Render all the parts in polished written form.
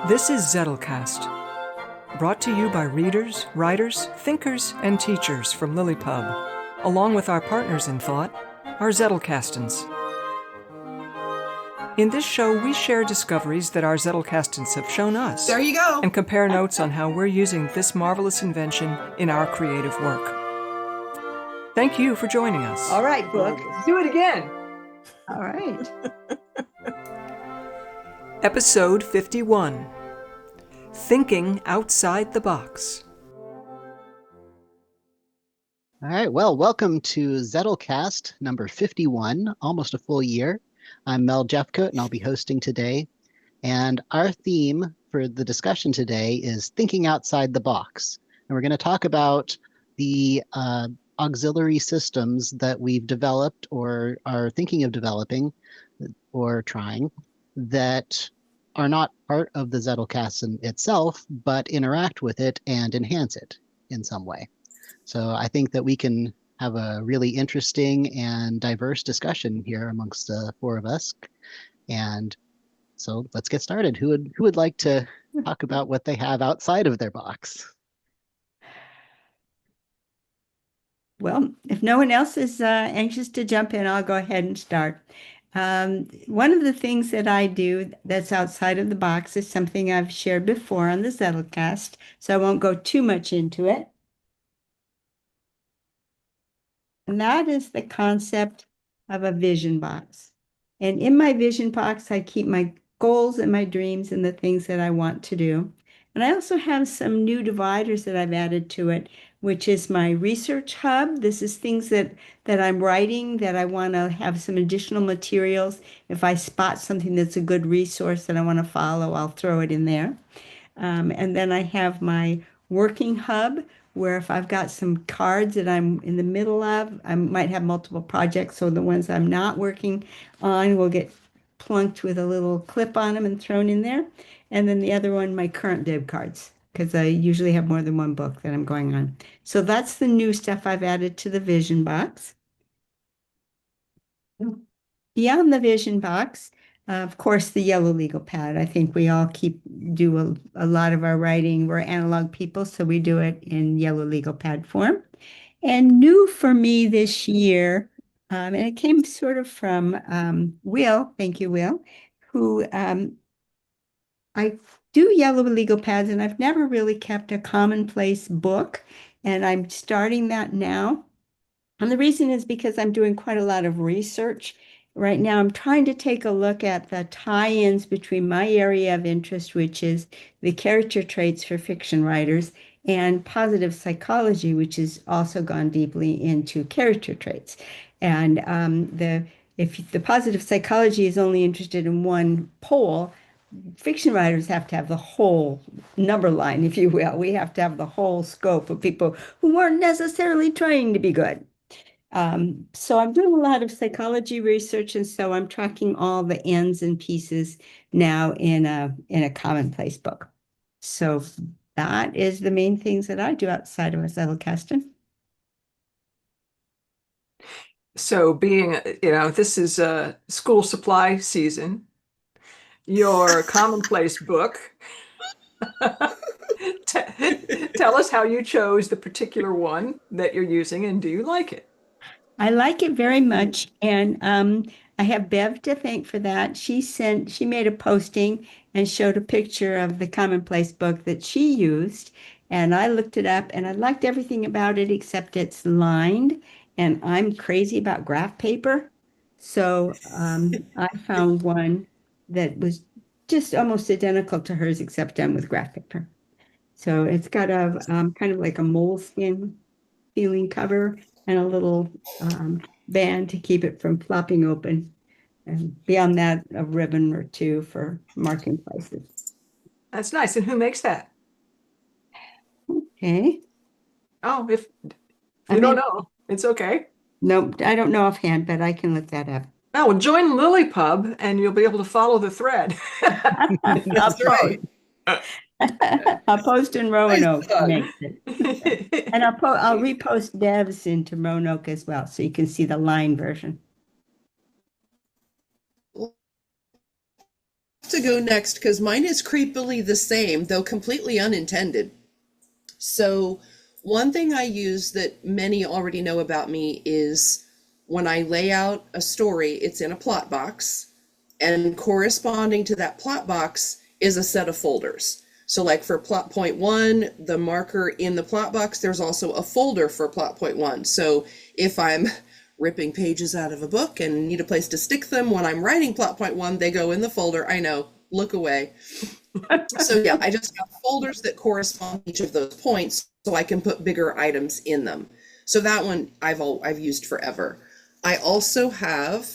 This is Zettelcast, brought to you by readers, writers, thinkers, and teachers from LiLLiPub, along with our partners in thought, our Zettelkastens. In this show, we share discoveries that our Zettelkastens have shown us. There you go. And compare notes on how we're using this marvelous invention in our creative work. Thank you for joining us. All right, Book. Let's do it again. All right. Episode 51, Thinking Outside the Box. All right, well, welcome to Zettelcast number 51, almost a full year. I'm Mel Jeffcoat, and I'll be hosting today. And our theme for the discussion today is thinking outside the box. And we're going to talk about the auxiliary systems that we've developed or are thinking of developing or trying that are not part of the Zettelcast itself, but interact with it and enhance it in some way. So I think that we can have a really interesting and diverse discussion here amongst the four of us. And so let's get started. Who would like to talk about what they have outside of their box? Well, if no one else is anxious to jump in, I'll go ahead and start. One of the things that I do that's outside of the box is something I've shared before on the Zettelcast, so I won't go too much into it. And that is the concept of a vision box. And in my vision box, I keep my goals and my dreams and the things that I want to do. And I also have some new dividers that I've added to it, which is my research hub. This is things that I'm writing that I want to have some additional materials. If I spot something that's a good resource that I want to follow, I'll throw it in there. And then I have my working hub, where if I've got some cards that I'm in the middle of, I might have multiple projects, so the ones I'm not working on will get plunked with a little clip on them and thrown in there. And then the other one, my current bib cards, because I usually have more than one book that I'm going on. So that's the new stuff I've added to the vision box. Beyond the vision box, of course, the yellow legal pad. I think we all do a lot of our writing. We're analog people, so we do it in yellow legal pad form. And new for me this year, and it came sort of from Will, thank you, Will, who I do yellow legal pads, and I've never really kept a Commonplace book, and I'm starting that now. And the reason is because I'm doing quite a lot of research. Right now, I'm trying to take a look at the tie-ins between my area of interest, which is the character traits for fiction writers, and positive psychology, which has also gone deeply into character traits. And if the positive psychology is only interested in one pole, fiction writers have to have the whole number line, if you will. We have to have the whole scope of people who weren't necessarily trying to be good. So I'm doing a lot of psychology research, and so I'm tracking all the ends and pieces now in a Commonplace book. So that is the main things that I do outside of a Zettelkasten. So being, this is a school supply season. Your Commonplace book. Tell us how you chose the particular one that you're using, and do you like it? I like it very much, and I have Bev to thank for that. She made a posting and showed a picture of the Commonplace book that she used, and I looked it up, and I liked everything about it except it's lined, and I'm crazy about graph paper. So I found one that was just almost identical to hers except done with graph paper. So it's got a kind of like a moleskin feeling cover and a little band to keep it from flopping open. And beyond that, a ribbon or two for marking places. That's nice. And who makes that? Okay. Oh, if you don't know, it's okay. Nope, I don't know offhand, but I can look that up. Oh, well, join LiLLiPub and you'll be able to follow the thread. That's right. I'll post in Roanoke. And I'll repost Dev's into Roanoke as well, so you can see the line version. to go next because mine is creepily the same, though completely unintended. So one thing I use that many already know about me is when I lay out a story, it's in a plot box, and corresponding to that plot box is a set of folders. So like for plot point 1, the marker in the plot box, there's also a folder for plot point 1. So if I'm ripping pages out of a book and need a place to stick them when I'm writing plot point 1, they go in the folder. I know, look away. So yeah, I just have folders that correspond to each of those points so I can put bigger items in them. So that one I've used forever. I also have,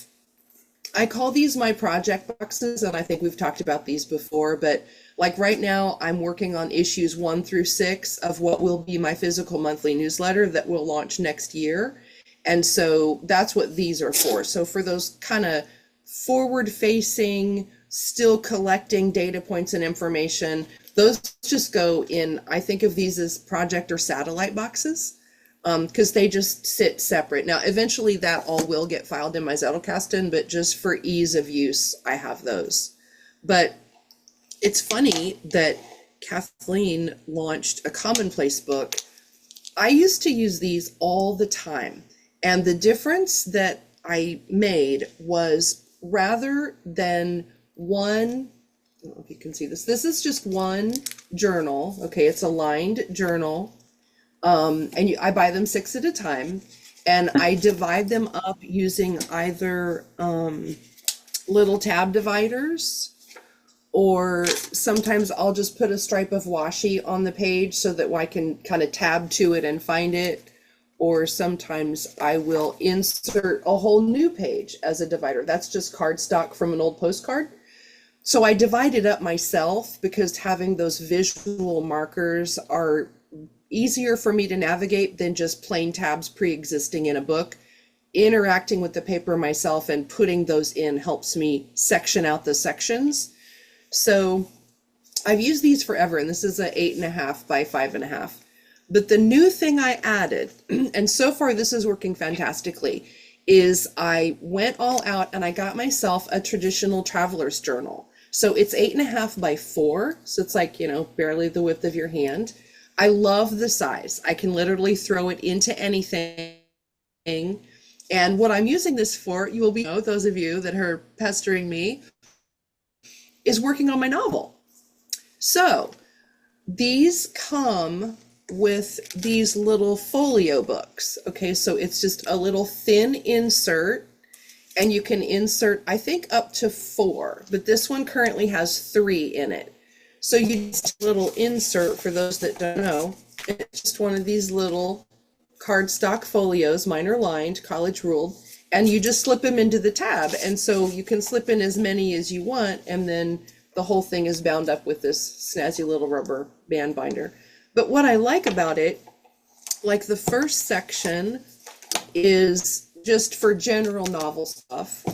I call these my project boxes, and I think we've talked about these before, but like right now I'm working on issues 1 through 6 of what will be my physical monthly newsletter that will launch next year. And so that's what these are for. So for those kind of forward facing, still collecting data points and information, those just go in, I think of these as project or satellite boxes, because they just sit separate. Now, eventually that all will get filed in my Zettelkasten, but just for ease of use, I have those. But it's funny that Kathleen launched a Commonplace book. I used to use these all the time. And the difference that I made was rather than one, I don't know if you can see this, this is just one journal. Okay, it's a lined journal. And I buy them 6 at a time, and I divide them up using either little tab dividers, or sometimes I'll just put a stripe of washi on the page so that I can kind of tab to it and find it. Or sometimes I will insert a whole new page as a divider. That's just cardstock from an old postcard. So I divide it up myself because having those visual markers are easier for me to navigate than just plain tabs pre-existing in a book. Interacting with the paper myself and putting those in helps me section out the sections. So I've used these forever, and this is a 8.5 by 5.5. But the new thing I added, and so far this is working fantastically, is I went all out and I got myself a traditional traveler's journal. So it's 8.5 by 4. So it's like, barely the width of your hand. I love the size. I can literally throw it into anything. And what I'm using this for, you will be, those of you that are pestering me, is working on my novel. So these come with these little folio books. Okay, so it's just a little thin insert, and you can insert, I think, up to 4, but this one currently has 3 in it. So you just a little insert, for those that don't know, it's just one of these little cardstock folios. Mine are lined, college ruled, and you just slip them into the tab. And so you can slip in as many as you want, and then the whole thing is bound up with this snazzy little rubber band binder. But what I like about it, like the first section is just for general novel stuff.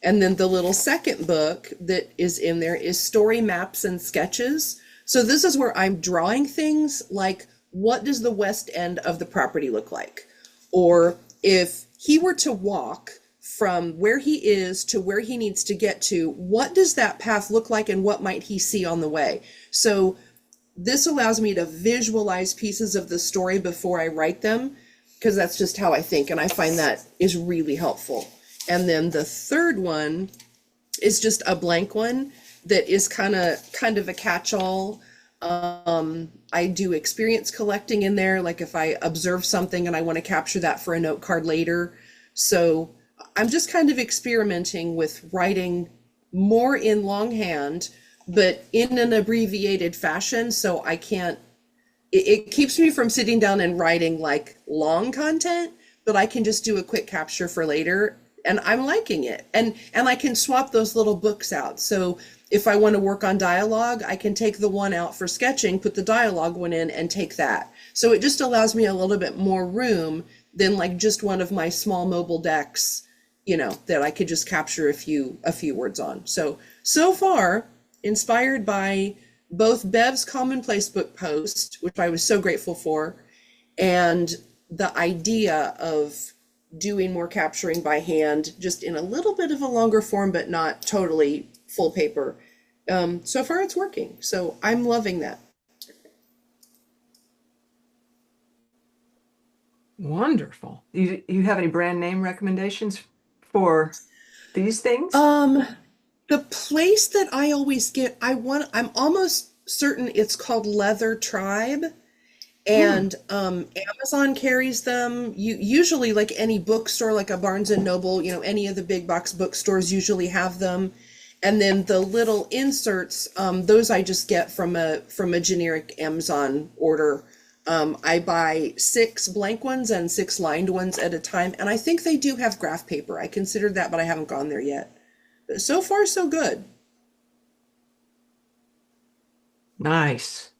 And then the little second book that is in there is story maps and sketches. So this is where I'm drawing things like, what does the west end of the property look like? Or if he were to walk from where he is to where he needs to get to, what does that path look like and what might he see on the way? So this allows me to visualize pieces of the story before I write them, because that's just how I think, and I find that is really helpful. And then the third one is just a blank one that is kind of a catch-all. I do experience collecting in there, like if I observe something and I want to capture that for a note card later. So I'm just kind of experimenting with writing more in longhand, but in an abbreviated fashion, so I can't, it keeps me from sitting down and writing like long content, but I can just do a quick capture for later, and I'm liking it. And I can swap those little books out. So if I want to work on dialogue, I can take the one out for sketching, put the dialogue one in, and take that. So it just allows me a little bit more room than like just one of my small mobile decks, that I could just capture a few words on. So far, inspired by both Bev's Commonplace book post, which I was so grateful for, and the idea of doing more capturing by hand, just in a little bit of a longer form, but not totally full paper. So far it's working. So I'm loving that. Wonderful. You have any brand name recommendations for these things? The place that I always get, I'm almost certain it's called Leather Tribe, and Amazon carries them. You usually, like any bookstore, like a Barnes and Noble, any of the big box bookstores usually have them. And then the little inserts, those I just get from a generic Amazon order. I buy 6 blank ones and 6 lined ones at a time, and I think they do have graph paper. I considered that, but I haven't gone there yet. But so far, so good. Nice.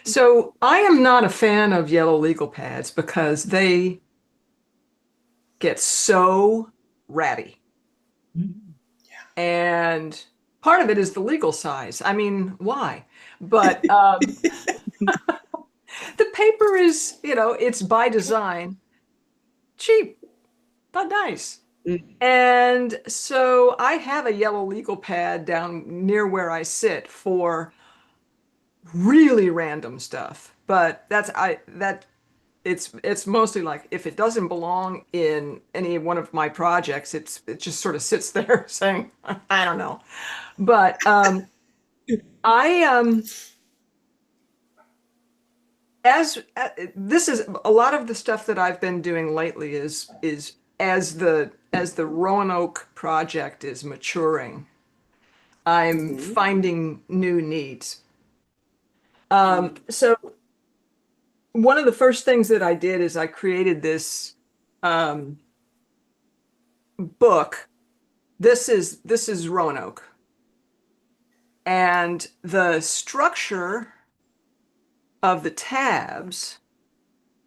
So I am not a fan of yellow legal pads because they get so ratty. And part of it is the legal size. I mean, why? But the paper is, it's by design, cheap, but nice. And so I have a yellow legal pad down near where I sit for really random stuff. But it's mostly like if it doesn't belong in any one of my projects, it just sort of sits there saying, I don't know. But I this is a lot of the stuff that I've been doing lately is as the Roanoke project is maturing, I'm finding new needs. So one of the first things that I did is I created this book. This is Roanoke, and the structure of the tabs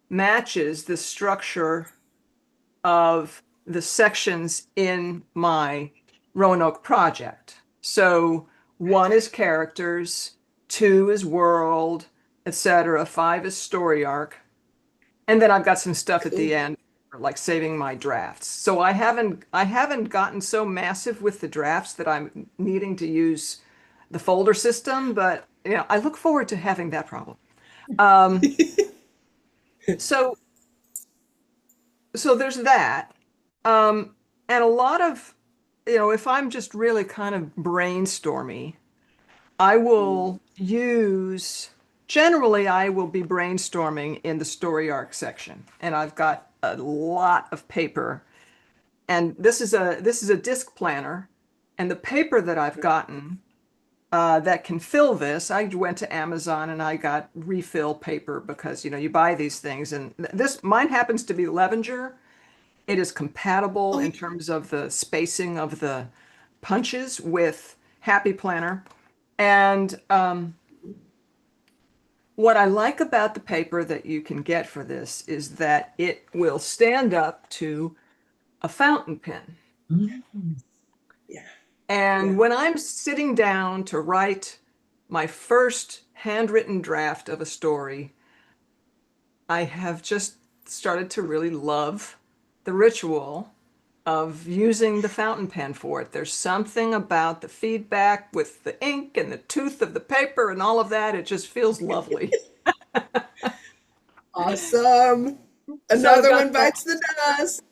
matches the structure of the sections in my Roanoke project. So 1 is characters, 2 is world, etc. 5 is story arc. And then I've got some stuff at the end, like saving my drafts. So I haven't gotten so massive with the drafts that I'm needing to use the folder system, but I look forward to having that problem. So there's that. And a lot of, if I'm just really kind of brainstormy, generally I will be brainstorming in the story arc section. And I've got a lot of paper. And this is a disc planner. And the paper that I've gotten that can fill this, I went to Amazon and I got refill paper because, you buy these things. And mine happens to be Levenger. It is compatible in terms of the spacing of the punches with Happy Planner. And what I like about the paper that you can get for this is that it will stand up to a fountain pen. Yeah. And when I'm sitting down to write my first handwritten draft of a story, I have just started to really love the ritual of using the fountain pen for it. There's something about the feedback with the ink and the tooth of the paper and all of that. It just feels lovely. Awesome. Another one bites the dust.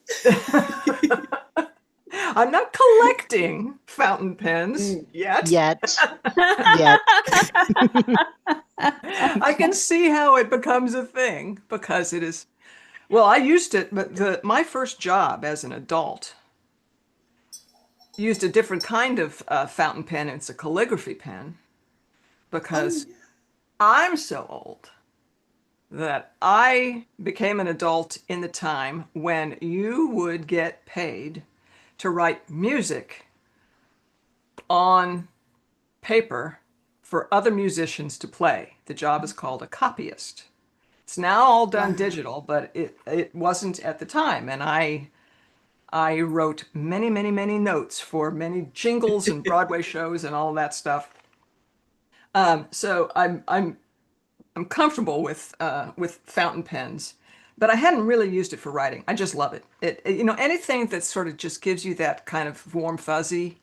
I'm not collecting fountain pens yet. Yet. I can see how it becomes a thing because it is. Well, I used it, but my first job as an adult used a different kind of fountain pen. It's a calligraphy pen because I'm so old that I became an adult in the time when you would get paid to write music on paper for other musicians to play. The job is called a copyist. It's now all done digital, but it wasn't at the time. And I wrote many, many, many notes for many jingles and Broadway shows and all that stuff. So I'm comfortable with fountain pens, but I hadn't really used it for writing. I just love it. Anything that sort of just gives you that kind of warm fuzzy.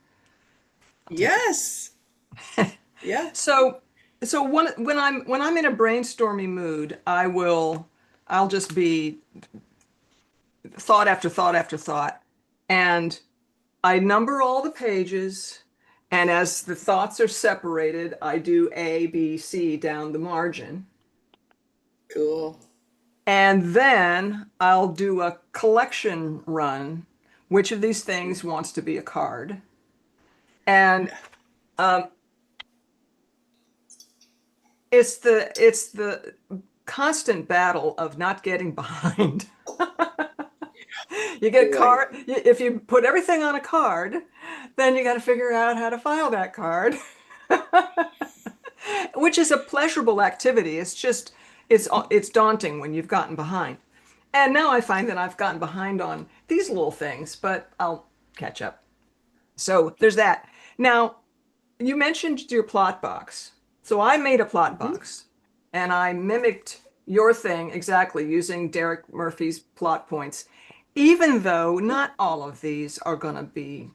Yes. Yeah. So when I'm in a brainstormy mood, I'll just be thought after thought after thought, and I number all the pages, and as the thoughts are separated, I do A, B, C down the margin. Cool. And then I'll do a collection run. Which of these things wants to be a card? And um, it's the constant battle of not getting behind. You get Right. card. If you put everything on a card, then you got to figure out how to file that card, which is a pleasurable activity. It's just it's daunting when you've gotten behind. And now I find that I've gotten behind on these little things, but I'll catch up. So there's that. Now, you mentioned your plot box. So I made a plot box and I mimicked your thing exactly using Derek Murphy's plot points, even though not all of these are going to be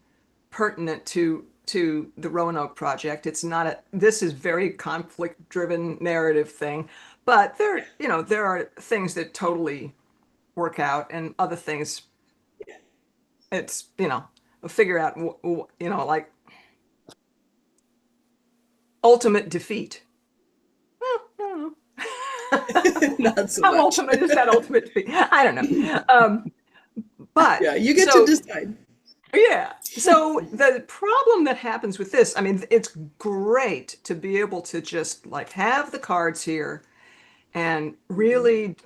pertinent to the Roanoke project. It's not a this is very conflict driven narrative thing, but there are things that totally work out and other things it's figure out like ultimate defeat. Well, I don't know. Not so How much. ultimate is that ultimate defeat? I don't know. But Yeah, you get to decide. yeah. So the problem that happens with this, I mean, it's great to be able to just like have the cards here and really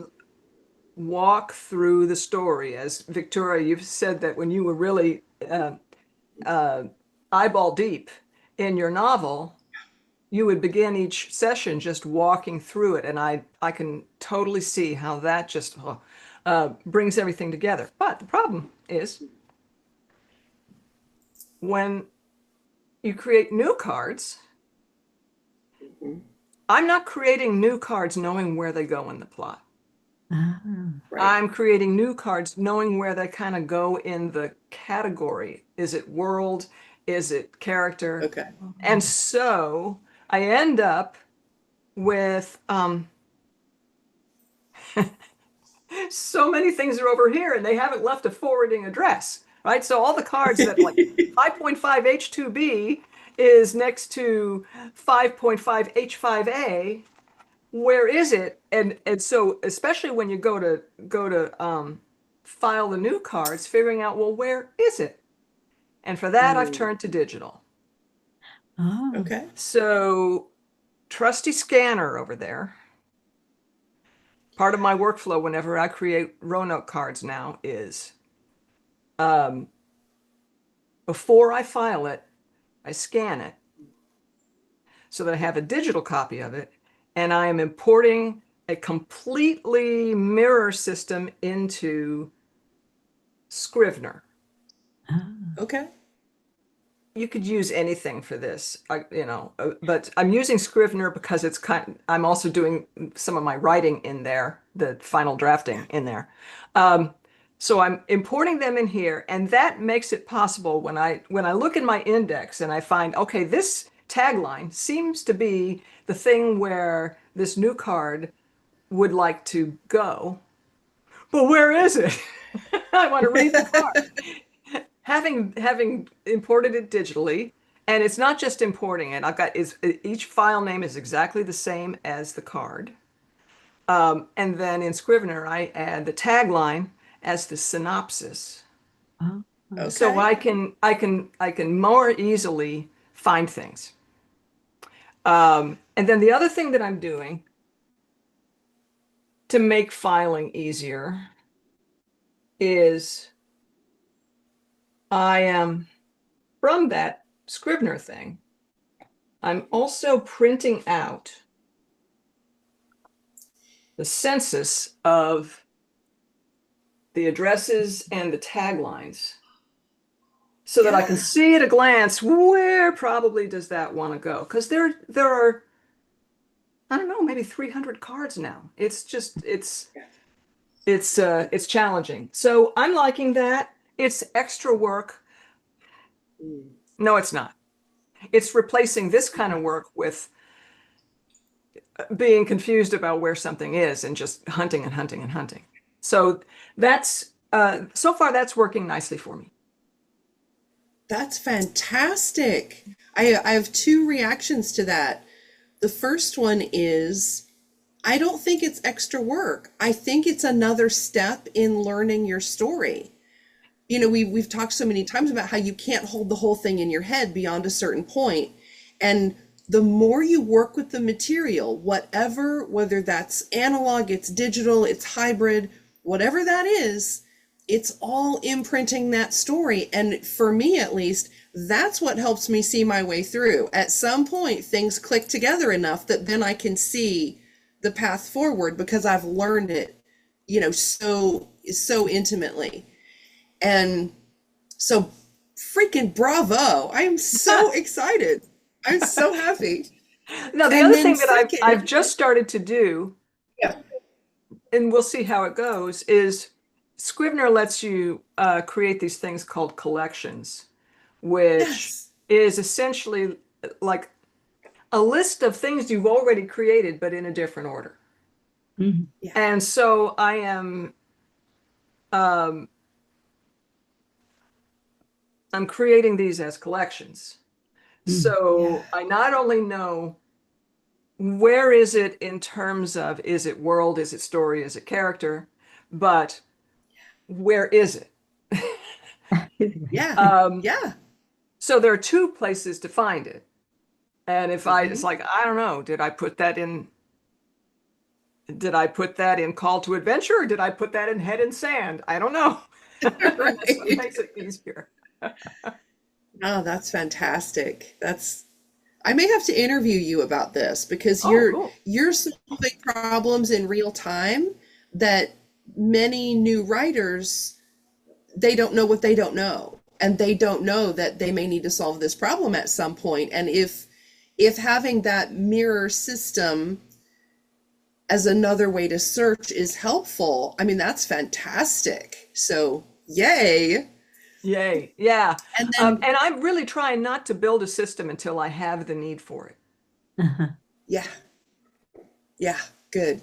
walk through the story. As Victoria, you've said that when you were really uh, eyeball deep in your novel, you would begin each session just walking through it, and I can totally see how that just brings everything together. But the problem is when you create new cards, I'm not creating new cards knowing where they go in the plot. Right. I'm creating new cards knowing where they kind of go in the category. Is it world? Is it character? Okay. And so I end up with so many things are over here and they haven't left a forwarding address, right? So all the cards that like 5.5 H2B is next to 5.5 H5A. Where is it? And so especially when you go to file the new cards, figuring out, well, where is it? And for that, I've turned to digital. Oh. Okay. So trusty scanner over there. Part of my workflow whenever I create Roanoke cards now is before I file it, I scan it so that I have a digital copy of it, and I am importing a completely mirror system into Scrivener. Okay. You could use anything for this, but I'm using Scrivener because I'm also doing some of my writing in there, the final drafting in there. So I'm importing them in here, and that makes it possible when I look in my index and I find, okay, this tagline seems to be the thing where this new card would like to go, but where is it? I want to read the card. Having imported it digitally, and it's not just importing it. Each file name is exactly the same as the card, and then in Scrivener I add the tagline as the synopsis, Oh. Okay. so I can more easily find things. And then the other thing that I'm doing to make filing easier is I am from that Scrivener thing, I'm also printing out the census of the addresses and the taglines so that I can see at a glance where probably does that want to go. Because there are, I don't know, maybe 300 cards now. It's just it's challenging. So I'm liking that. It's extra work. No, it's not. it's replacing this kind of work with being confused about where something is and just hunting and hunting and hunting. So that's so far that's working nicely for me. That's fantastic. I have two reactions to that. The first one is I don't think it's extra work. I think it's another step in learning your story. You know, we've talked so many times about how you can't hold the whole thing in your head beyond a certain point. And the more you work with the material, whether that's analog, it's digital, it's hybrid, whatever that is, it's all imprinting that story. And for me, at least, that's what helps me see my way through. At some point, things click together enough that then I can see the path forward because I've learned it, you know, so intimately. And so freaking bravo. I'm so excited. I'm so happy. Now, the And other then thing that second- I've just started to do, Yeah. and we'll see how it goes, is Scrivener lets you create these things called collections, which Yes. is essentially like a list of things you've already created, but in a different order. Mhm. Yeah. And so I am I'm creating these as collections. So I not only know where is it in terms of, is it world, is it story, is it character, but where is it? Yeah. Yeah. So there are two places to find it. And if it's like, I don't know, did I put that in Call to Adventure, or did I put that in Head in Sand? I don't know. That's what makes it easier. Oh, that's fantastic. I may have to interview you about this because Cool. you're solving problems in real time that many new writers, they don't know what they don't know. And they don't know that they may need to solve this problem at some point. And if having that mirror system as another way to search is helpful, I mean, that's fantastic. So, yay. Yay. Yeah. And then, And I'm really trying not to build a system until I have the need for it. yeah. Yeah, good.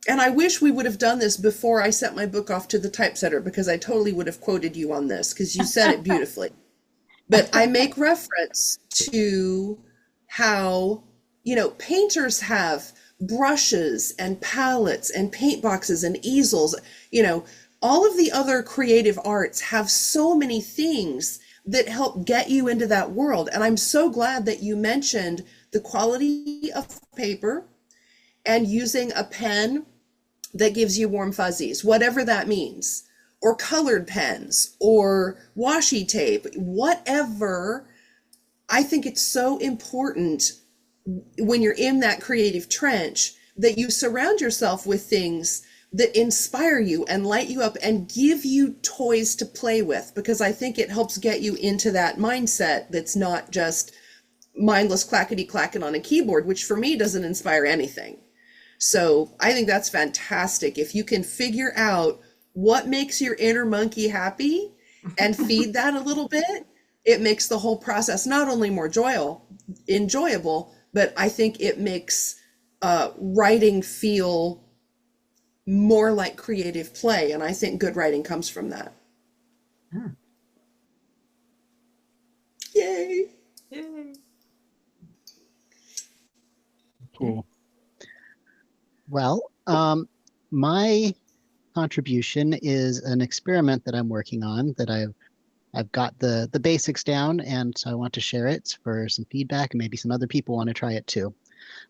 And I wish we would have done this before I sent my book off to the typesetter, because I totally would have quoted you on this because you said it beautifully. But I make reference to how, you know, painters have brushes and palettes and paint boxes and easels. You know, all of the other creative arts have so many things that help get you into that world. And I'm so glad that you mentioned the quality of paper and using a pen that gives you warm fuzzies, whatever that means, or colored pens or washi tape, whatever. I think it's so important when you're in that creative trench that you surround yourself with things that inspire you and light you up and give you toys to play with, because I think it helps get you into that mindset that's not just mindless clackety clacking on a keyboard, which for me doesn't inspire anything. So I think that's fantastic. If you can figure out what makes your inner monkey happy and feed that a little bit, it makes the whole process not only more enjoyable, but I think it makes writing feel more like creative play. And I think good writing comes from that. Yay. Yay. Cool. Well, my contribution is an experiment that I'm working on that I've got the basics down, and so I want to share it for some feedback, and maybe some other people want to try it too.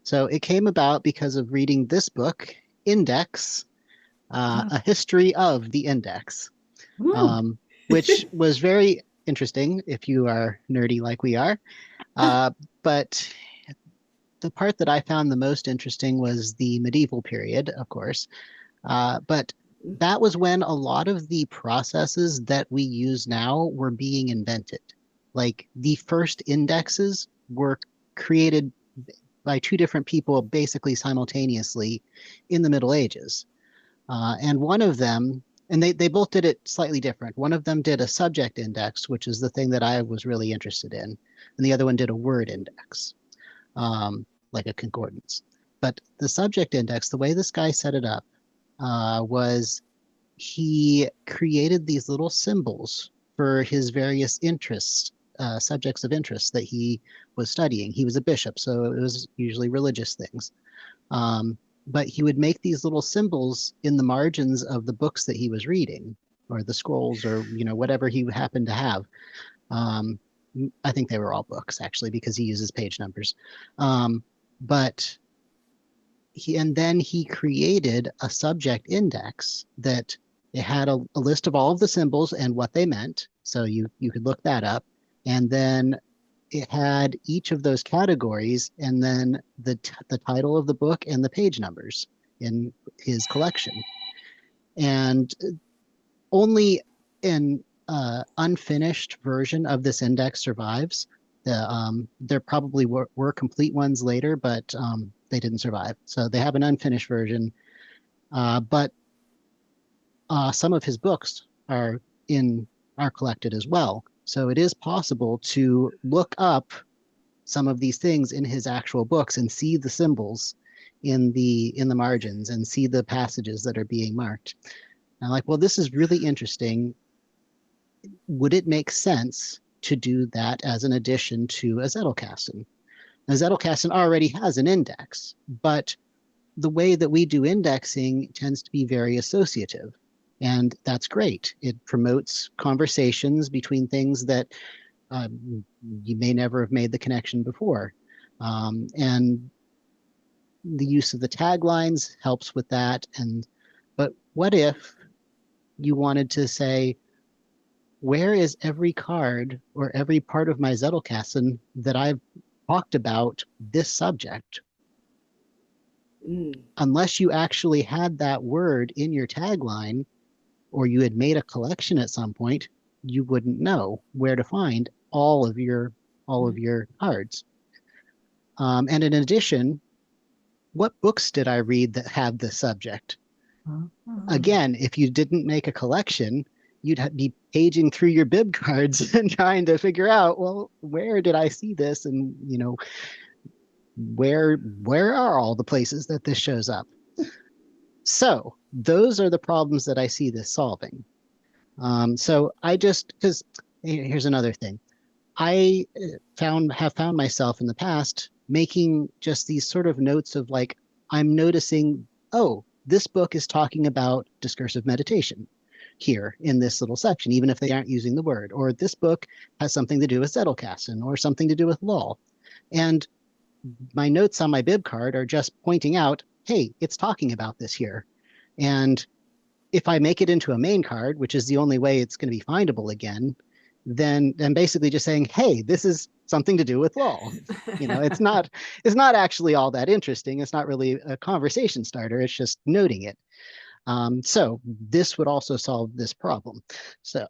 So it came about because of reading this book, Index, A History of the Index, which was very interesting if you are nerdy like we are. But the part that I found the most interesting was the medieval period, of course. But that was when a lot of the processes that we use now were being invented. Like the first indexes were created by two different people basically simultaneously in the Middle Ages. And one of them and they both did it slightly different. One of them did a subject index, which is the thing that I was really interested in, and the other one did a word index, like a concordance. But the subject index, the way this guy set it up, was he created these little symbols for his various interests, subjects of interest that he was studying. He was a bishop, so it was usually religious things. But he would make these little symbols in the margins of the books that he was reading, or the scrolls, or whatever he happened to have. I think they were all books, actually, because he uses page numbers. But then he created a subject index that it had a list of all of the symbols and what they meant, so you could look that up. And then it had each of those categories, and then the title of the book and the page numbers in his collection. And only an unfinished version of this index survives. There probably were complete ones later, but they didn't survive. So they have an unfinished version. But some of his books are collected as well. So it is possible to look up some of these things in his actual books and see the symbols in the margins and see the passages that are being marked. And I'm like, well, this is really interesting. Would it make sense to do that as an addition to a Zettelkasten? Now, Zettelkasten already has an index, but the way that we do indexing tends to be very associative. And that's great. It promotes conversations between things that you may never have made the connection before. And the use of the taglines helps with that. But what if you wanted to say, where is every card or every part of my Zettelkasten that I've talked about this subject? Unless you actually had that word in your tagline, or you had made a collection at some point, you wouldn't know where to find all of your cards. And in addition, what books did I read that have this subject? Again, if you didn't make a collection, you'd be paging through your bib cards and trying to figure out, well, where did I see this? And, where are all the places that this shows up? So those are the problems that I see this solving. So because here's another thing. I have found myself in the past making just these sort of notes of like, I'm noticing, oh, this book is talking about discursive meditation here in this little section, even if they aren't using the word, or this book has something to do with Zettelkasten or something to do with LiLL. And my notes on my bib card are just pointing out, hey, it's talking about this here. And if I make it into a main card, which is the only way it's going to be findable again, then I'm basically just saying, hey, this is something to do with LiLL. It's not actually all that interesting. It's not really a conversation starter. It's just noting it. So this would also solve this problem. So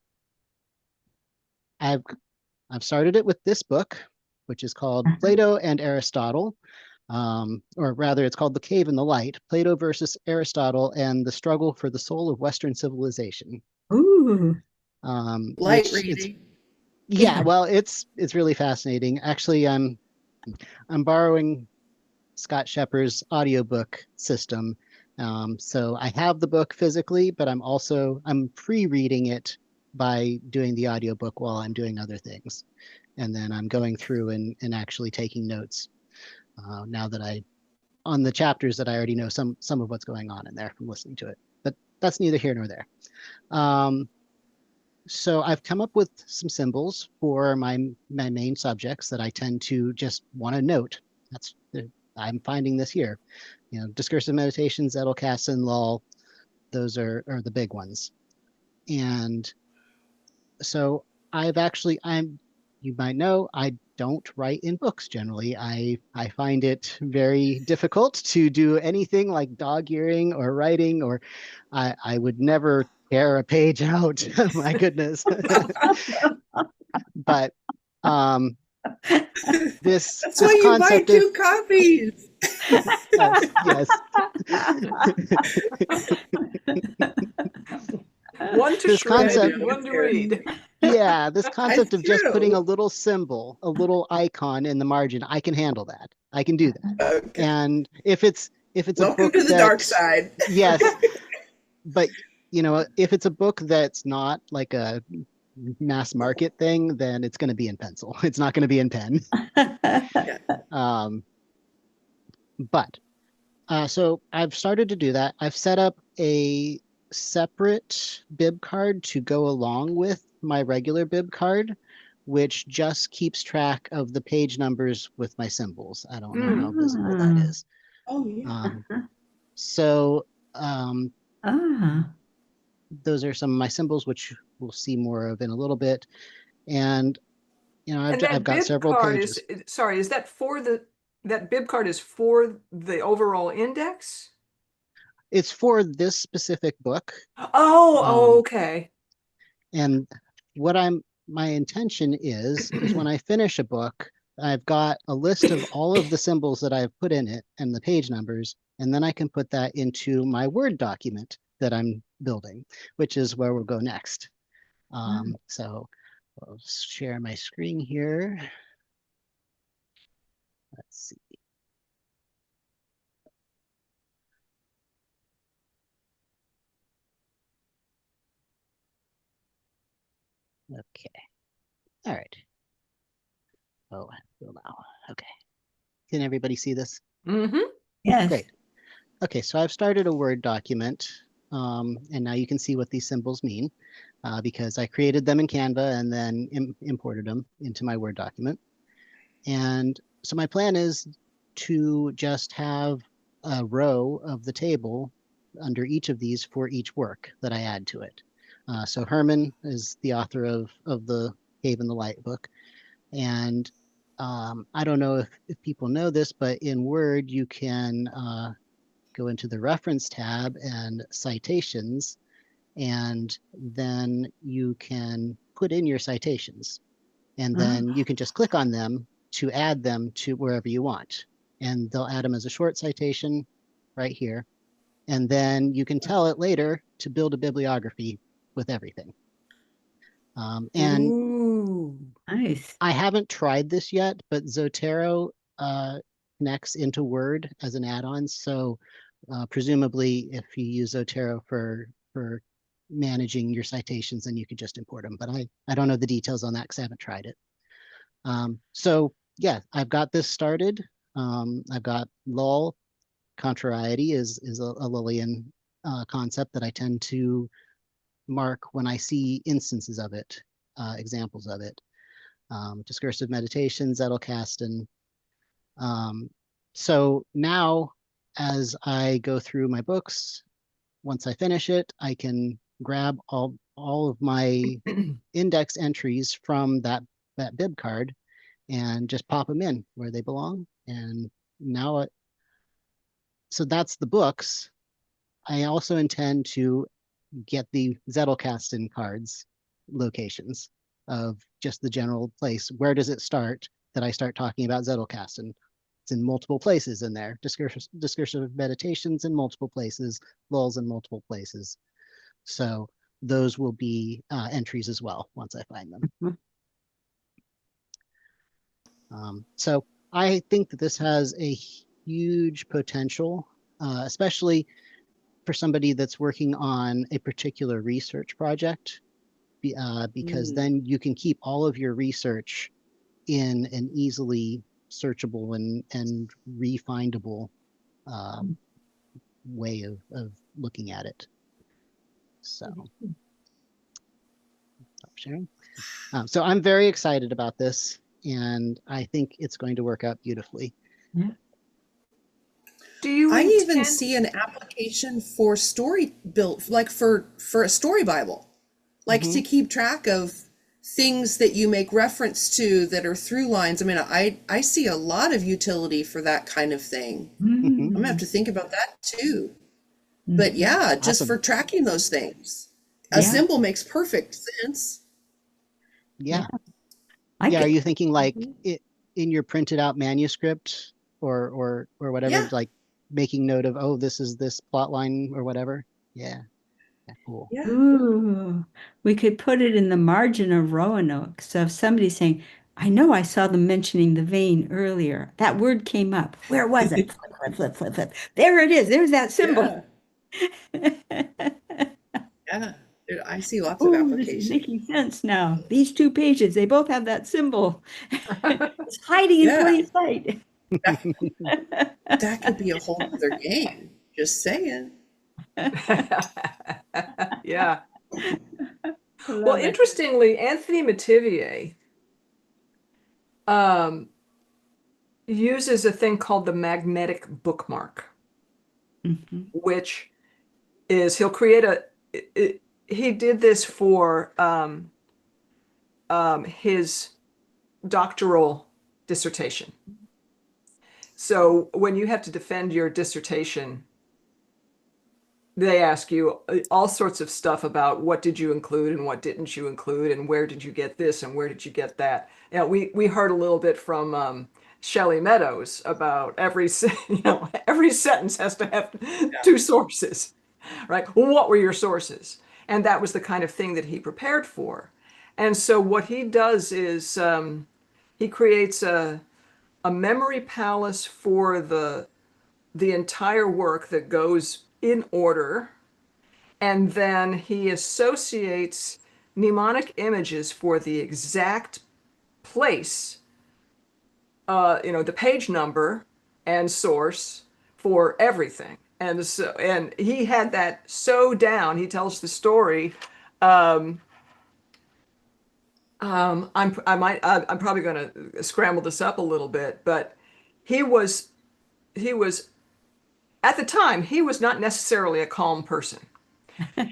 I've started it with this book, which is called Plato and Aristotle, or rather it's called The Cave and the Light, Plato versus Aristotle and the Struggle for the Soul of Western Civilization. Ooh. Light reading. Yeah, well, it's really fascinating. Actually, I'm borrowing Scott Shepper's audiobook system. So I have the book physically, but I'm pre-reading it by doing the audiobook while I'm doing other things. And then I'm going through and actually taking notes now that on the chapters that I already know some of what's going on in there from listening to it. But that's neither here nor there. So I've come up with some symbols for my main subjects that I tend to just want to note. I'm finding this here. Discursive meditation, Zettelkasten, LiLL, those are the big ones. And so you might know, I don't write in books generally. I find it very difficult to do anything like dog-earing or writing, or I would never tear a page out. My goodness. But that's why you buy two copies. Yes. One to This shred, concept- one to read. Yeah, this concept of just true. putting a little symbol, a little icon in the margin, I can handle that. I can do that. Okay. And if it's a Welcome book to the that, dark side. yes, but if it's a book that's not like a mass market thing, then it's going to be in pencil. It's not going to be in pen. Um, but so I've started to do that. I've set up a separate bib card to go along with my regular bib card, which just keeps track of the page numbers with my symbols. I don't know how visible that is. Oh, yeah. So Ah. those are some of my symbols, which we'll see more of in a little bit. And And that I've got bib several card pages. is that for that bib card is for the overall index? It's for this specific book. Oh, okay. And what my intention is when I finish a book, I've got a list of all of the symbols that I've put in it and the page numbers, and then I can put that into my Word document that I'm building, which is where we'll go next. So I'll share my screen here. Let's see. Okay. All right. Oh, will now. Okay. Can everybody see this? Mm-hmm. Yes. Great. Okay, so I've started a Word document, and now you can see what these symbols mean because I created them in Canva and then imported them into my Word document. And so my plan is to just have a row of the table under each of these for each work that I add to it. So Herman is the author of the Cave in the Light book. And I don't know if people know this, but in Word, you can go into the reference tab and citations, and then you can put in your citations. And then you can just click on them to add them to wherever you want. And they'll add them as a short citation right here. And then you can tell it later to build a bibliography with everything. And Ooh. Nice. I haven't tried this yet, but Zotero connects into Word as an add-on. So presumably, if you use Zotero for managing your citations, then you could just import them. But I don't know the details on that because I haven't tried it. So yeah, I've got this started. I've got lull. Contrariety is a Lillian concept that I tend to mark when I see instances of it, examples of it. Discursive meditation, Zettelkastens. So now, as I go through my books, once I finish it, I can grab all of my index entries from that bib card and just pop them in where they belong. And now, so that's the books. I also intend to get the Zettelkasten cards locations of just the general place. Where does it start that I start talking about Zettelkasten? It's in multiple places in there. Discursive meditations in multiple places, lulls in multiple places. So those will be entries as well once I find them. So I think that this has a huge potential, especially for somebody that's working on a particular research project, because then you can keep all of your research in an easily searchable and refindable way of looking at it. So, stop sharing. So I'm very excited about this, and I think it's going to work out beautifully. Yeah. Do you I even intend- see an application for story built, like for a story Bible, like to keep track of things that you make reference to that are through lines. I mean, I see a lot of utility for that kind of thing. I'm gonna have to think about that too. But yeah, just Awesome. for tracking those things, a symbol makes perfect sense. Yeah. I Are could- you thinking like it in your printed out manuscript or whatever, Yeah. like making note of, oh, this is this plot line or whatever? Yeah. Cool. Yeah. Ooh, we could put it in the margin of Roanoke. So if somebody's saying, I know I saw them mentioning the vein earlier, that word came up. Where was it? Flip, flip, flip, flip, flip. There it is. There's that symbol. Yeah. I see lots of Oh, this is application. making sense now. These two pages, they both have that symbol. It's hiding in Yeah. plain sight. That could be a whole other game. Just saying. Yeah. Well, Love it. interestingly, Anthony Metivier uses a thing called the magnetic bookmark, Mhm. which is he'll create he did this for his doctoral dissertation. So when you have to defend your dissertation, they ask you all sorts of stuff about what did you include and what didn't you include and where did you get this and where did you get that. You know, we heard a little bit from Shelley Meadows about every sentence has to have two sources, right? What were your sources? And that was the kind of thing that he prepared for. And so what he does is he creates a memory palace for the entire work that goes in order, and then he associates mnemonic images for the exact place, the page number and source for everything. And he had that so down. He tells the story. I'm probably going to scramble this up a little bit, but he was at the time he was not necessarily a calm person,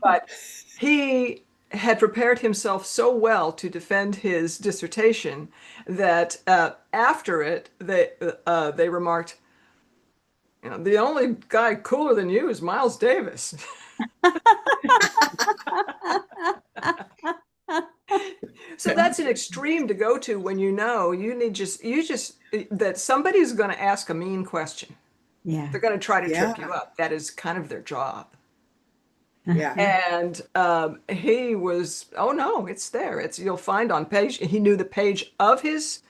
but he had prepared himself so well to defend his dissertation that after it they remarked, the only guy cooler than you is Miles Davis. So that's an extreme to go to when you just that somebody's going to ask a mean question. Yeah. They're going to try to Yeah. trip you up. That is kind of their job. Yeah. And he was, oh no, it's there. You'll find on page. He knew the page of his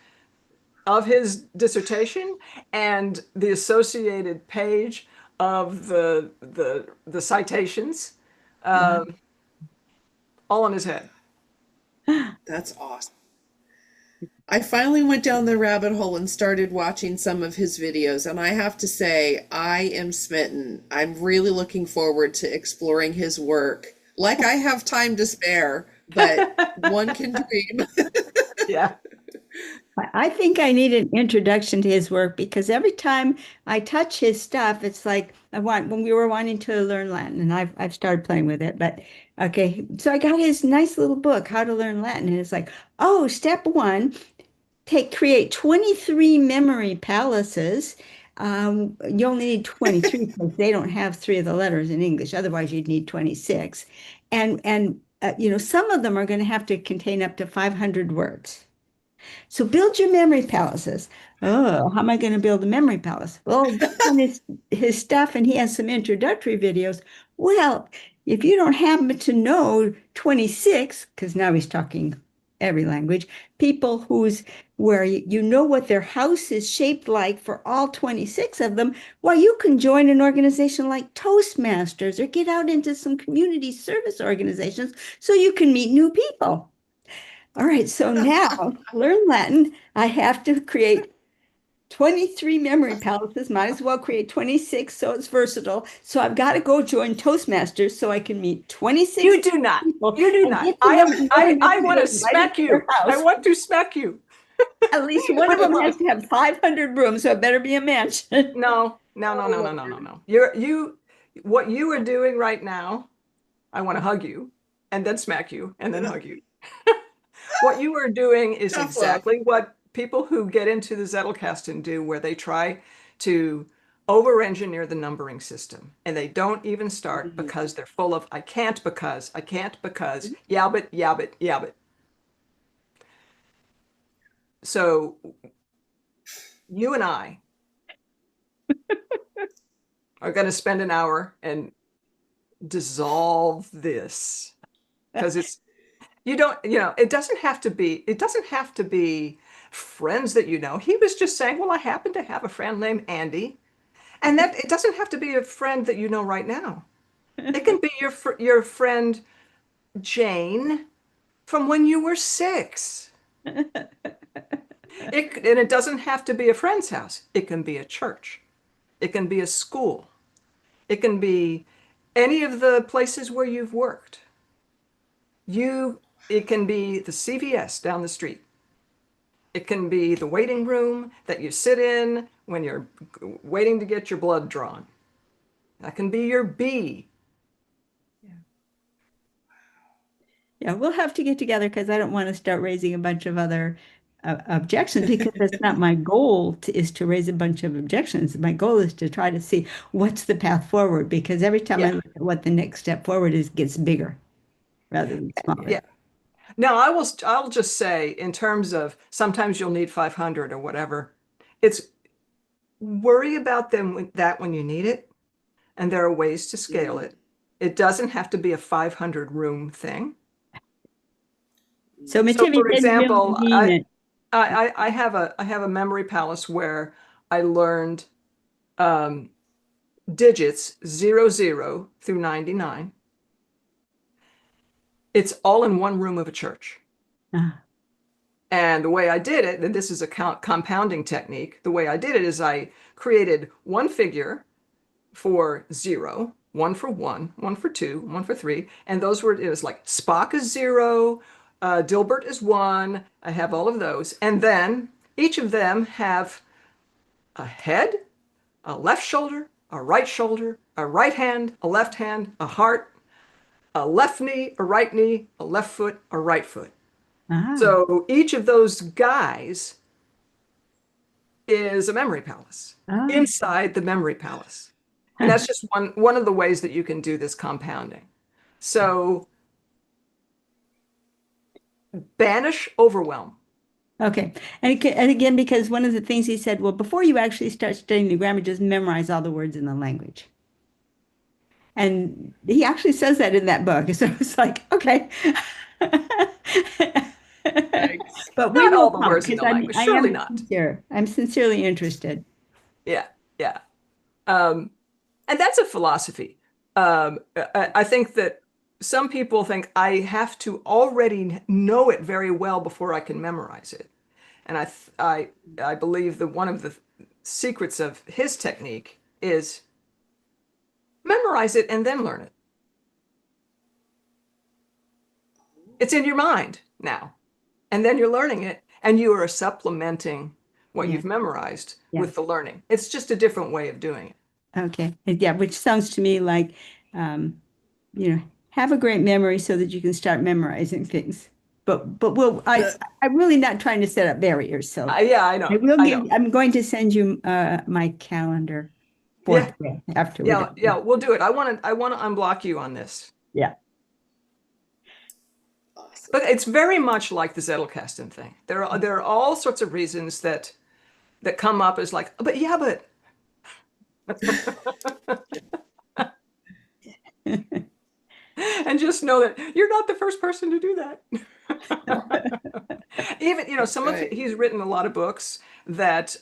dissertation and the associated page of the citations, all on his head. That's awesome. I finally went down the rabbit hole and started watching some of his videos, and I have to say, I am smitten. I'm really looking forward to exploring his work. Like I have time to spare, but one can dream. Yeah. I think I need an introduction to his work because every time I touch his stuff, it's like when we were wanting to learn Latin, and I've started playing with it. But okay, so I got his nice little book, How to Learn Latin, and it's like, oh, step one, create 23 memory palaces. You only need 23 because they don't have three of the letters in English. Otherwise, you'd need 26. And some of them are going to have to contain up to 500 words. So build your memory palaces. Oh, how am I going to build a memory palace? Well, on his stuff, and he has some introductory videos. Well, if you don't happen to know 26, because now he's talking every language, people where you know what their house is shaped like for all 26 of them, well, you can join an organization like Toastmasters or get out into some community service organizations so you can meet new people. All right, so now to learn Latin, I have to create 23 memory palaces, might as well create 26 so it's versatile. So I've got to go join Toastmasters so I can meet 26 You do not. people. You do and not. get to know them well enough I to want to get invited smack to you. their house. I want to smack you. At least one of them has to have 500 rooms, so it better be a mansion. No. What you are doing right now, I want to hug you and then smack you and then hug you. What you are doing is Tough exactly what people who get into the Zettelkasten do, where they try to over-engineer the numbering system, and they don't even start because they're full of I can't because, yeah, but. So you and I are going to spend an hour and dissolve this, because it's, it doesn't have to be friends that you know. He was just saying, well, I happen to have a friend named Andy, and that it doesn't have to be a friend that you know right now. It can be your friend Jane from when you were 6. And it doesn't have to be a friend's house. It can be a church. It can be a school. It can be any of the places where you've worked. It can be the CVS down the street. It can be the waiting room that you sit in when you're waiting to get your blood drawn. That can be your bee. Yeah, we'll have to get together because I don't want to start raising a bunch of other objections, because that's not my goal is to raise a bunch of objections. My goal is to try to see what's the path forward, because every time I look at what the next step forward is, it gets bigger rather than smaller. Yeah. Now, I'll just say, in terms of sometimes you'll need 500 or whatever, it's worry about that when you need it, and there are ways to scale it. It doesn't have to be a 500 room thing. So, So, for example, really I have a memory palace where I learned digits 00 through 99. It's all in one room of a church. And the way I did it, and this is a compounding technique, the way I did it is I created one figure for 0, one for 1, one for 2, one for 3. And it was like Spock is 0, Dilbert is 1. I have all of those. And then each of them have a head, a left shoulder, a right hand, a left hand, a heart, a left knee, a left foot, a right foot. So each of those guys is a memory palace inside the memory palace. And that's just one of the ways that you can do this compounding. So banish overwhelm. Okay. And again, because one of the things he said, well, before you actually start studying the grammar, just memorize all the words in the language. And he actually says that in that book. So it's like, okay. But we Not will all the come, words in the because language, surely not. I'm sincerely interested. Yeah. And that's a philosophy. I think that some people think I have to already know it very well before I can memorize it. And I believe that one of the secrets of his technique is memorize it and then learn it. It's in your mind now. And then you're learning it, and you are supplementing what you've memorized with the learning. It's just a different way of doing it. Okay. Yeah, which sounds to me like, have a great memory so that you can start memorizing things. But I'm really not trying to set up barriers. So yeah, I know. I'm going to send you my calendar after we do. Yeah, we'll do it. I want to unblock you on this. Yeah. Awesome. But it's very much like the Zettelkastens thing. There are all sorts of reasons that come up as like, but. And just know that you're not the first person to do that. Even, he's written a lot of books that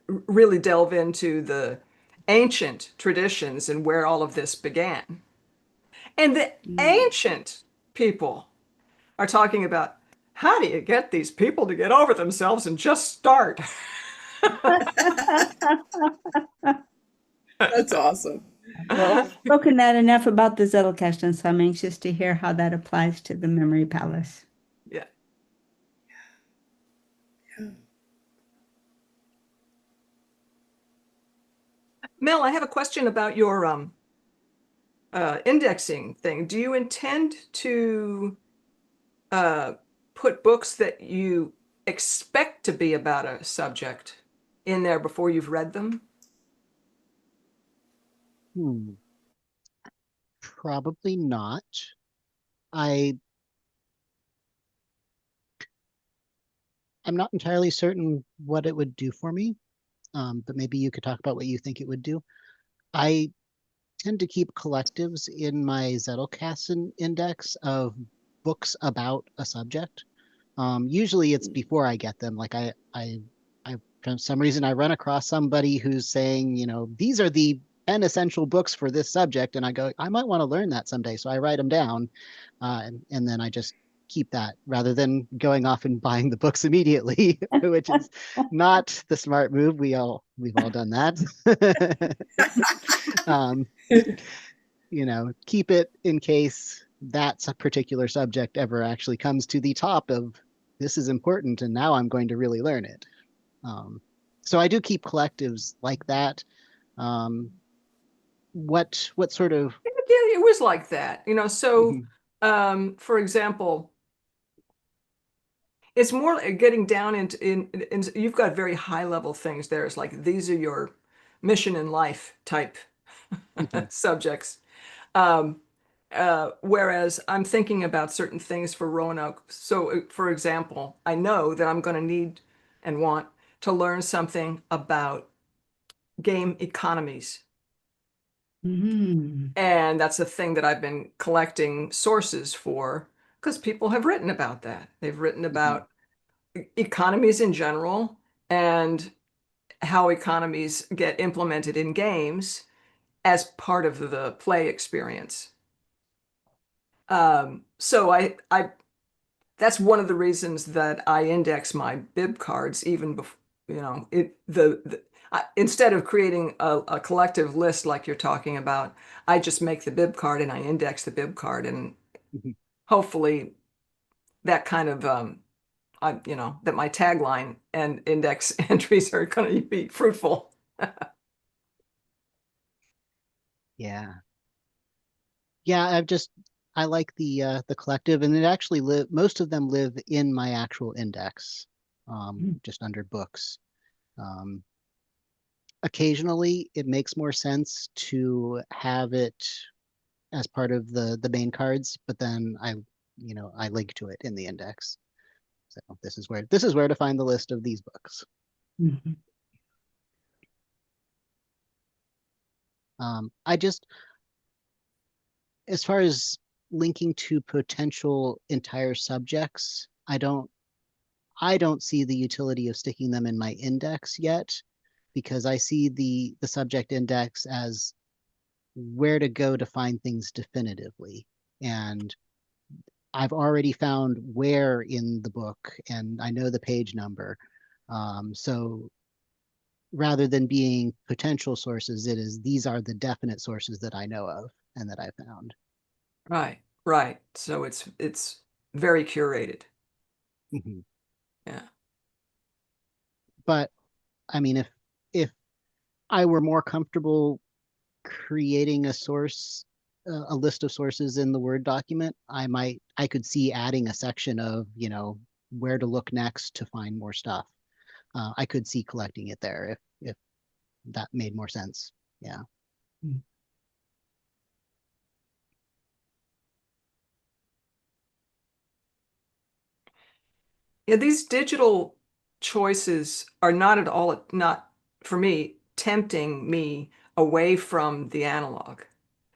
really delve into the ancient traditions and where all of this began. And the ancient people are talking about, how do you get these people to get over themselves and just start? That's awesome. Well, I've spoken that enough about the Zettelkastens, so I'm anxious to hear how that applies to the memory palace. Yeah. Mel, I have a question about your indexing thing. Do you intend to put books that you expect to be about a subject in there before you've read them? Probably not. I'm not entirely certain what it would do for me, but maybe you could talk about what you think it would do. I tend to keep collectives in my Zettelkasten index of books about a subject. Usually it's before I get them. Like for some reason I run across somebody who's saying, these are the 10 essential books for this subject, and I go, I might want to learn that someday. So I write them down, and then I just keep that rather than going off and buying the books immediately, which is not the smart move. We've all done that. um, keep it in case that particular subject ever actually comes to the top of this is important, and now I'm going to really learn it. So I do keep collectives like that. What sort of? Yeah, it was like that, So, for example, it's more like getting down in you've got very high level things there. It's like these are your mission in life type subjects. Um, whereas I'm thinking about certain things for Roanoke. So, for example, I know that I'm going to need and want to learn something about game economies. Mm. And that's a thing that I've been collecting sources for because people have written about that. They've written about economies in general and how economies get implemented in games as part of the play experience. So that's one of the reasons that I index my bib cards even before, instead of creating a collective list like you're talking about, I just make the bib card and I index the bib card, and hopefully that kind of that my tagline and index entries are going to be fruitful. Yeah. Yeah, I like the collective, and it actually most of them live in my actual index, just under books. Occasionally it makes more sense to have it as part of the main cards, but then I link to it in the index. So this is where to find the list of these books. Mhm. I just, as far as linking to potential entire subjects, I don't see the utility of sticking them in my index yet, because I see the subject index as where to go to find things definitively. And I've already found where in the book, and I know the page number. So rather than being potential sources, these are the definite sources that I know of and that I found. Right. So it's very curated. Mm-hmm. Yeah. But I mean, if I were more comfortable creating a list of sources in the Word document, I could see adding a section of, where to look next to find more stuff. I could see collecting it there if that made more sense. Yeah. Yeah, these digital choices are not at all, not for me, tempting me away from the analog.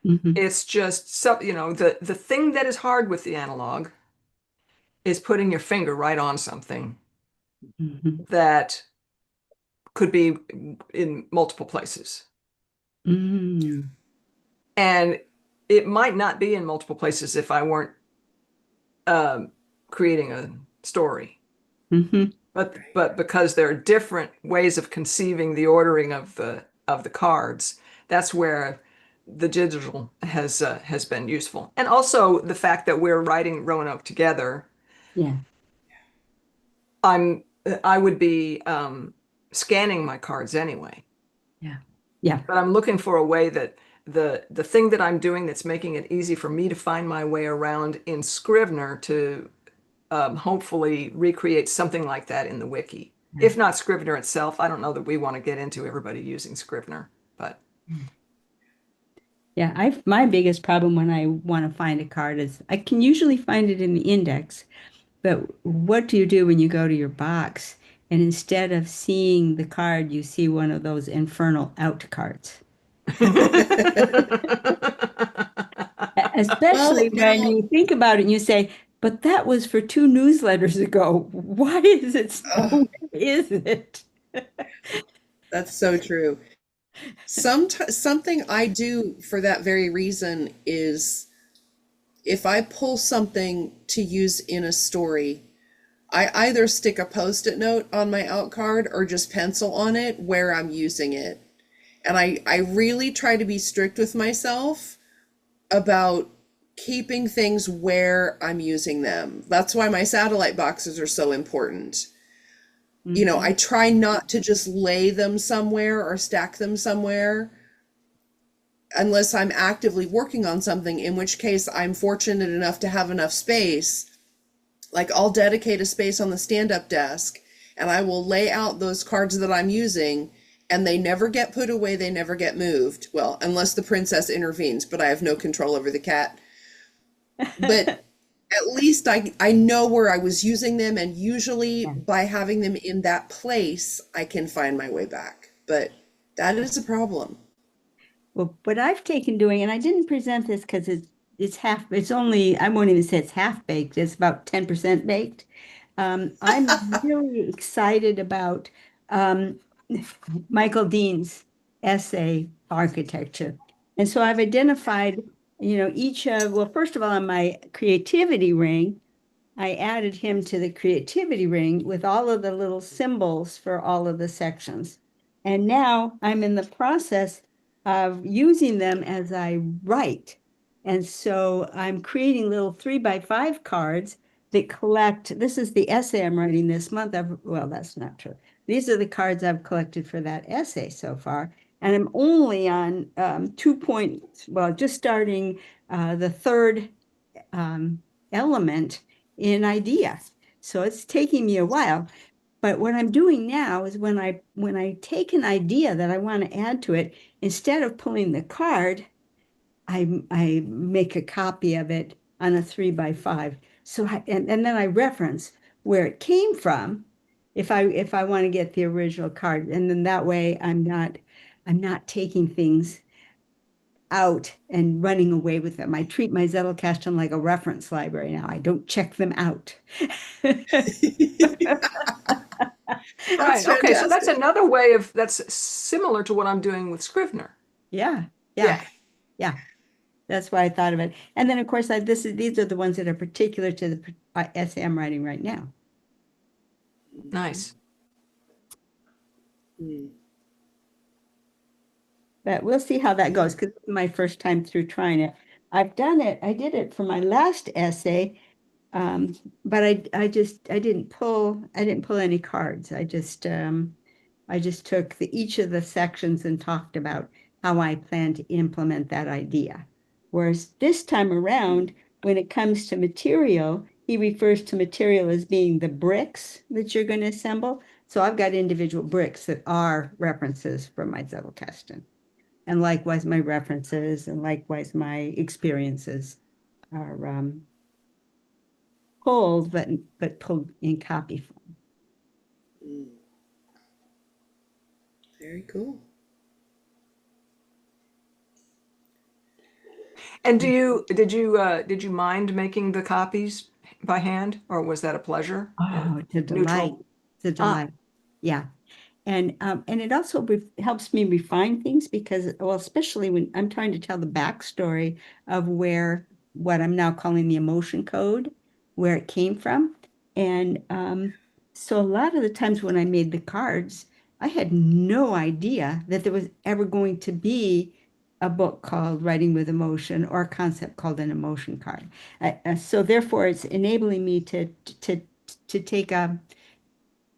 Mhm. It's just so, the thing that is hard with the analog is putting your finger right on something Mhm. that could be in multiple places. Mm. And it might not be in multiple places if I weren't creating a story. Mhm. But because there are different ways of conceiving the ordering of the cards, that's where the digital has been useful. And also the fact that we're writing Roanoke together, Yeah. I would be scanning my cards anyway. Yeah. Yeah. But I'm looking for a way that the thing that I'm doing that's making it easy for me to find my way around in Scrivener to hopefully recreate something like that in the wiki. Yeah. If not Scrivener itself, I don't know that we want to get into everybody using Scrivener, but Yeah, my biggest problem when I want to find a card is I can usually find it in the index, but what do you do when you go to your box and instead of seeing the card, you see one of those infernal out cards? Especially when now, you think about it and you say, but that was for 2 newsletters ago. Why is it uh, so? Is it? that's so true. Something I do for that very reason is if I pull something to use in a story, I either stick a post-it note on my out card or just pencil on it where I'm using it. And I really try to be strict with myself about keeping things where I'm using them. That's why my satellite boxes are so important. I Mhm. try not to just lay them somewhere or stack them somewhere unless I'm actively working on something, in which case I'm fortunate enough to have enough space. Like I'll dedicate a space on the stand-up desk and I will lay out those cards that I'm using and they never get put away, they never get moved. Well, unless the princess intervenes, but I have no control over the cat. But at least I know where I was using them, and usually Yeah. by having them in that place, I can find my way back. But that is a problem. Well, what I've taken doing, and I didn't present this because it's only, I won't even say it's half baked, it's about 10% baked. I'm really excited about um, Michael Dean's essay architecture. And so I've identified, well, first of all, on my creativity ring, I added him to the creativity ring with all of the little symbols for all of the sections. And now I'm in the process of using them as I write. And so I'm creating little 3x5 cards that collect. This is the essay I'm writing this month. Well, that's not true. These are the cards I've collected for that essay so far. And I'm only on 2 points, well, just starting the third element in ideas. So it's taking me a while. But what I'm doing now is when I take an idea that I want to add to it, instead of pulling the card, I make a copy of it on a 3x5. And then I reference where it came from if I want to get the original card. And then that way I'm not taking things out and running away with them. I treat my Zettelkasten like a reference library now. I don't check them out. That's Right. Okay. So that's fantastic. another way that's similar to what I'm doing with Scrivener. Yeah, yeah, Yeah. yeah. That's why I thought of it. And then, of course, these are the ones that are particular to the essay I'm writing right now. Nice. Mm. But we'll see how that goes because it's my first time through trying it. I've done it. I did it for my last essay, but I didn't pull any cards. I just took each of the sections and talked about how I plan to implement that idea. Whereas this time around, when it comes to material, he refers to material as being the bricks that you're going to assemble. So I've got individual bricks that are references from my Zettelkasten. And likewise, my references and likewise my experiences are pulled, but pulled in copy form. Mm. Very cool. And did you mind making the copies by hand, or was that a pleasure? Oh, it's a delight. Neutral. It's a Ah, delight. Yeah. And it also helps me refine things because, well, especially when I'm trying to tell the backstory of where what I'm now calling the emotion code, where it came from. And so a lot of the times when I made the cards, I had no idea that there was ever going to be a book called Writing with Emotion or a concept called an emotion card. So therefore, it's enabling me to take a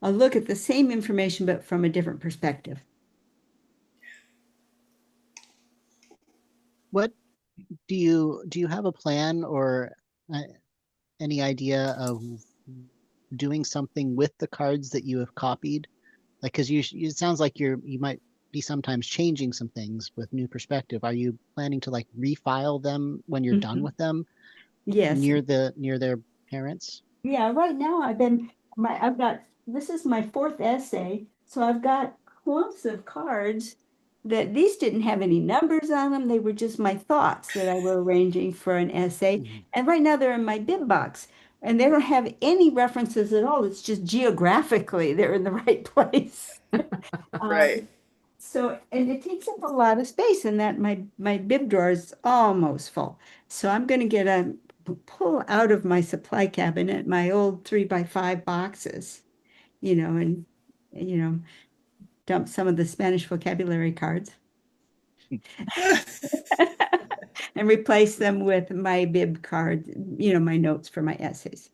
look at the same information but from a different perspective. What do you have a plan or uh, any idea of doing something with the cards that you have copied? Like, because it sounds like you might be sometimes changing some things with new perspective. Are you planning to like refile them when you're done Mhm. with them Yes. near their parents? Yeah, right now I've got this is my fourth essay, so I've got clumps of cards that these didn't have any numbers on them. They were just my thoughts that I were arranging for an essay. Mhm. And right now they're in my bib box. And they don't have any references at all. It's just geographically they're in the right place. Right. So, and it takes up a lot of space, and that my bib drawer is almost full. So I'm going to get a pull out of my supply cabinet my old 3x5 boxes, and you know, dump some of the Spanish vocabulary cards and replace them with my bib cards, my notes for my essays.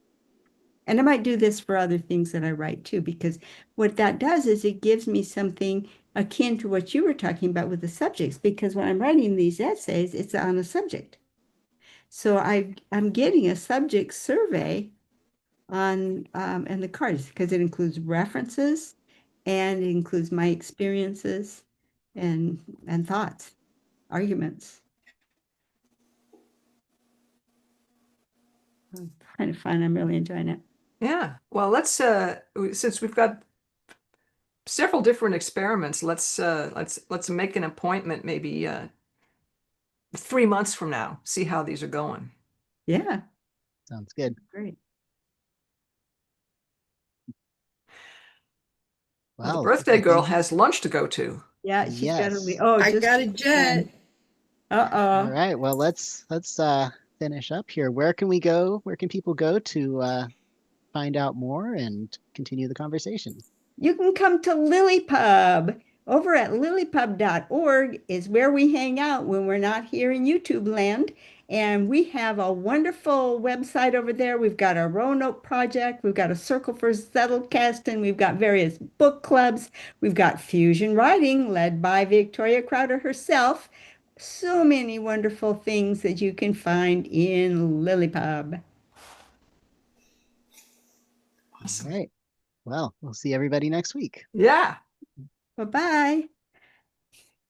And I might do this for other things that I write too, because what that does is it gives me something akin to what you were talking about with the subjects, because when I'm writing these essays, it's on a subject. So I'm getting a subject survey on and the cards because it includes references and it includes my experiences and thoughts, arguments. Kind of fun. I'm really enjoying it. Yeah. Well, let's since we've got several different experiments, let's make an appointment maybe 3 months from now, see how these are going. Yeah, Sounds good. great. Well, the Well, birthday I girl think, has lunch to go to. Yeah, she's got to leave. yes. Oh, I just got a jet. All Uh-oh. right. Well, let's finish up here. Where can we go? Where can people go to find out more and continue the conversation? You can come to LiLLiPub. Over at lillipub.org is where we hang out when we're not here in YouTube land. And we have a wonderful website over there. We've got our Roanoke project. We've got a circle for Zettelkastens. We've got various book clubs. We've got fusion writing led by Victoria Crowder herself. So many wonderful things that you can find in LiLLiPub. Awesome. All right. Well, we'll see everybody next week. Yeah. Bye-bye.